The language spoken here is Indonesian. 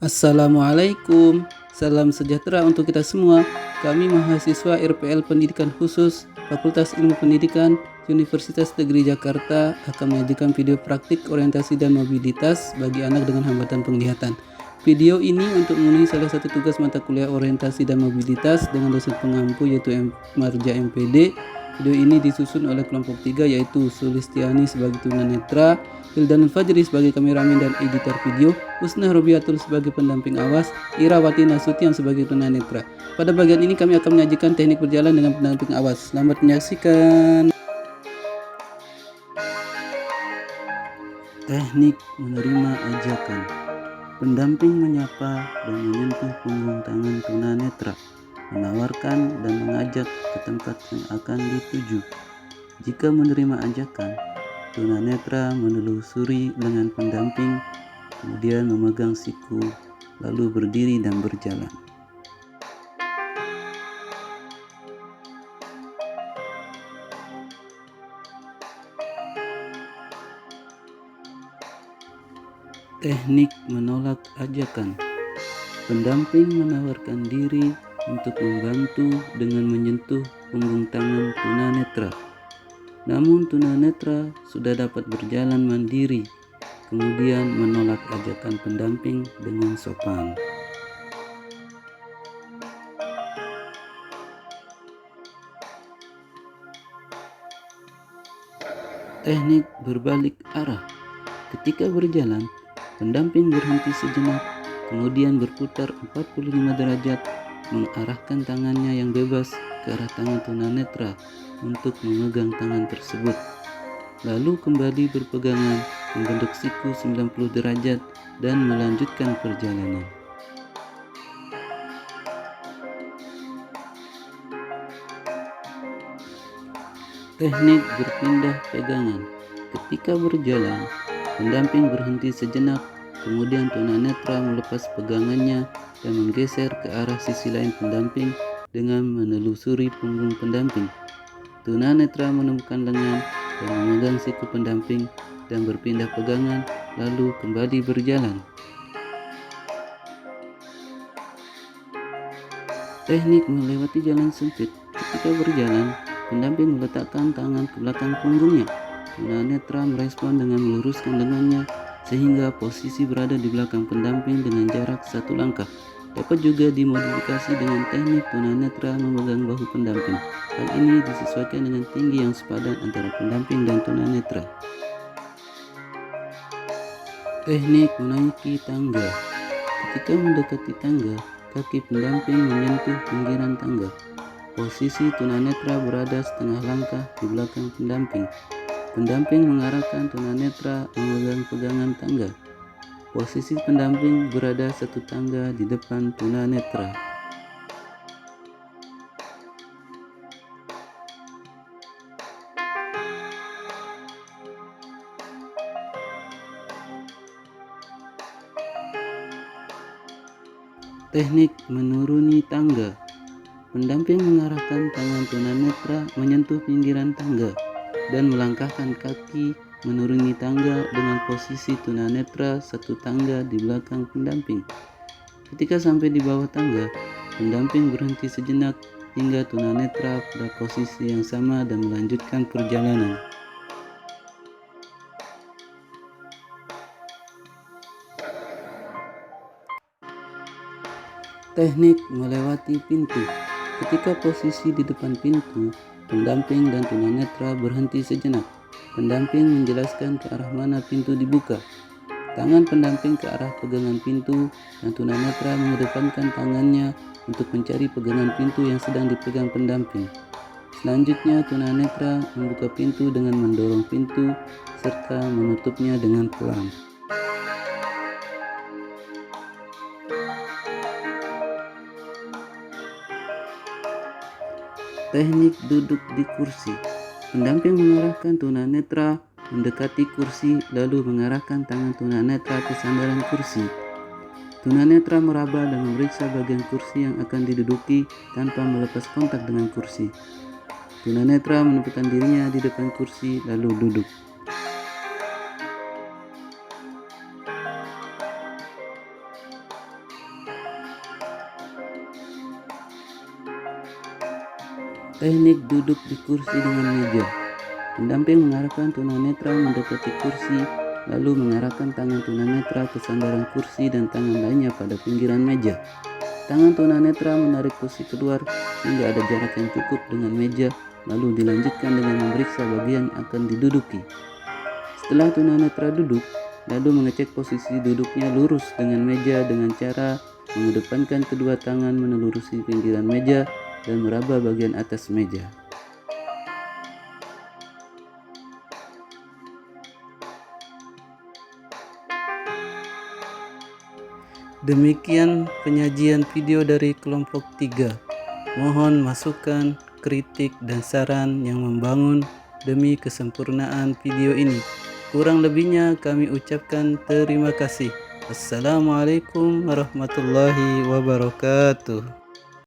Assalamualaikum, salam sejahtera untuk kita semua. Kami mahasiswa RPL Pendidikan Khusus Fakultas Ilmu Pendidikan Universitas Negeri Jakarta akan menyajikan video praktik orientasi dan mobilitas bagi anak dengan hambatan penglihatan. Video ini untuk memenuhi salah satu tugas mata kuliah orientasi dan mobilitas dengan dosen pengampu yaitu Marja MPD. Video ini disusun oleh kelompok 3 yaitu Sulistiani sebagai tunanetra, Hildanul Fajri sebagai kameramen dan editor video, Husna Robiatul sebagai pendamping awas, Irawati Nasution sebagai tunanetra. Pada bagian ini kami akan menyajikan teknik berjalan dengan pendamping awas. Selamat menyaksikan. Teknik menerima ajakan. Pendamping menyapa dan menyentuh punggung tangan tunanetra, menawarkan dan mengajak ke tempat yang akan dituju. Jika menerima ajakan, tunanetra menelusuri lengan pendamping, kemudian memegang siku, lalu berdiri dan berjalan. Teknik menolak ajakan. Pendamping menawarkan diri untuk membantu dengan menyentuh punggung tangan tunanetra. Namun tunanetra sudah dapat berjalan mandiri, kemudian menolak ajakan pendamping dengan sopan. Teknik berbalik arah. Ketika berjalan, pendamping berhenti sejenak, kemudian berputar 45 derajat, mengarahkan tangannya yang bebas ke arah tangan tunanetra untuk memegang tangan tersebut. Lalu kembali berpegangan, membentuk siku 90 derajat dan melanjutkan perjalanan. Teknik berpindah pegangan. Ketika berjalan, pendamping berhenti sejenak, kemudian tunanetra melepas pegangannya dan menggeser ke arah sisi lain pendamping dengan menelusuri punggung pendamping. Tunanetra menemukan lengan dan memegang siku pendamping dan berpindah pegangan, lalu kembali berjalan. Teknik melewati jalan sempit. Ketika berjalan, pendamping meletakkan tangan ke belakang punggungnya. Tunanetra merespon dengan meluruskan lengannya sehingga posisi berada di belakang pendamping dengan jarak 1 langkah. Dapat juga dimodifikasi dengan teknik tunanetra memegang bahu pendamping. Hal ini disesuaikan dengan tinggi yang sepadan antara pendamping dan tunanetra. Teknik menaiki tangga. Ketika mendekati tangga, kaki pendamping menyentuh pinggiran tangga. Posisi tunanetra berada setengah langkah di belakang pendamping. Pendamping mengarahkan tunanetra memegang pegangan tangga. Posisi pendamping berada 1 tangga di depan tunanetra. Teknik menuruni tangga. Pendamping mengarahkan tangan tunanetra menyentuh pinggiran tangga dan melangkahkan kaki menuruni tangga dengan posisi tunanetra 1 tangga di belakang pendamping. Ketika sampai di bawah tangga, pendamping berhenti sejenak hingga tunanetra pada posisi yang sama dan melanjutkan perjalanan. Teknik melewati pintu. Ketika posisi di depan pintu, pendamping dan tunanetra berhenti sejenak. Pendamping menjelaskan ke arah mana pintu dibuka. Tangan pendamping ke arah pegangan pintu dan tunanetra mengedepankan tangannya untuk mencari pegangan pintu yang sedang dipegang pendamping. Selanjutnya tunanetra membuka pintu dengan mendorong pintu serta menutupnya dengan pelan. Teknik duduk di kursi. Pendamping mengarahkan tunanetra mendekati kursi lalu mengarahkan tangan tunanetra ke sandaran kursi. Tunanetra meraba dan memeriksa bagian kursi yang akan diduduki tanpa melepas kontak dengan kursi. Tunanetra menempatkan dirinya di depan kursi lalu duduk. Teknik duduk di kursi dengan meja. Pendamping mengarahkan tunanetra mendekati kursi, lalu mengarahkan tangan tunanetra ke sandaran kursi dan tangan lainnya pada pinggiran meja. Tangan tunanetra menarik kursi keluar sehingga ada jarak yang cukup dengan meja, lalu dilanjutkan dengan memeriksa bagian yang akan diduduki. Setelah tunanetra duduk, lalu mengecek posisi duduknya lurus dengan meja dengan cara mengedepankan kedua tangan menelurusi pinggiran meja dan meraba bagian atas meja. Demikian penyajian video dari kelompok 3. Mohon masukan, kritik, dan saran yang membangun demi kesempurnaan video ini. Kurang lebihnya kami ucapkan terima kasih. Assalamualaikum warahmatullahi wabarakatuh.